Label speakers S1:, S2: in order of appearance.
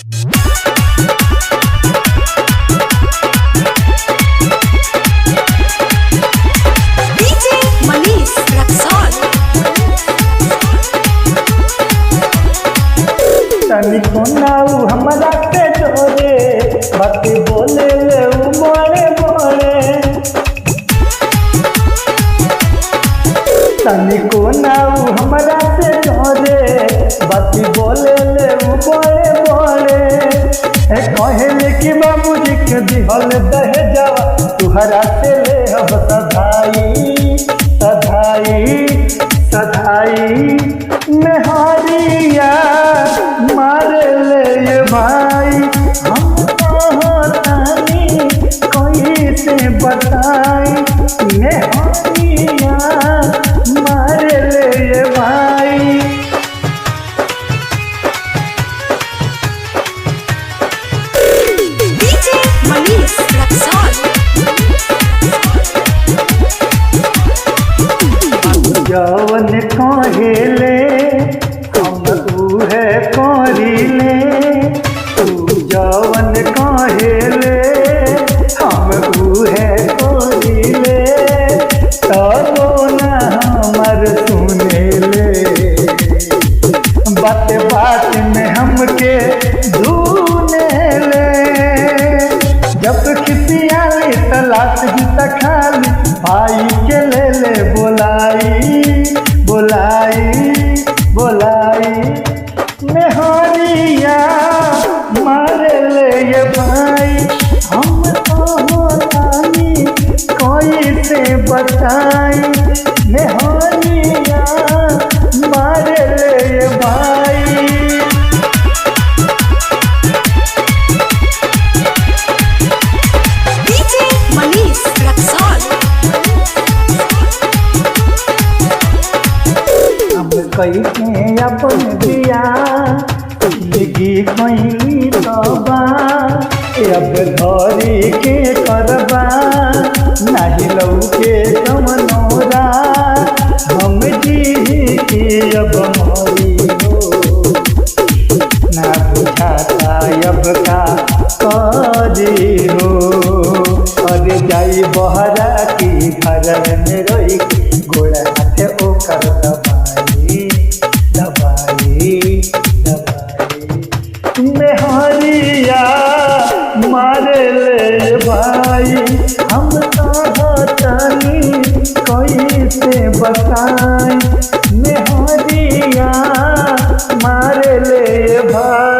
S1: तनिको नाऊ हमरा के जोरे बात बोले ले मोरे मोरे। तनिको नाऊ हमरा से जोरे बात बोले ले मोरे मोरे। कहले कि बाबूजी के दिहल दहेजवा तुहरा से ले अब सधाई सधाई सधाई। मेहरिया मारे ले ये भाई हम कहतानी कोई से बताई। मेहरिया मारे ले ये भाई।
S2: डीजे मनीष रक्सौल।
S1: जवन कहेले हम उहे करिले। तू जवन कहेले हम उहे करिले। तबो ना हमर सुनेले। बात बात में हमके धुनेले। जब खिसियाली तलाश जीता खाली भाई के ले बोलाई बोलाई बोलाई। मेहरिया मारे ले ये भाई हम कहतानी कोई से बताई। मेहरिया मारे ले ये भाई।
S2: डीजे मनीष रक्सौल।
S1: अब कैसे अपन दिया जिंदगी कैली तबा। अब धरी के करबा नाही लौके कमनोरा। हम जी के अब मरी हो ना बुझाता अब का करी हो। अरे जाई बहरा की घर में रही गोड़ा हाथे ओकर दबाई दबाई दबाई। मेहरिया मारे ले भाई हम कहतानी कोई से बताई। मेहरिया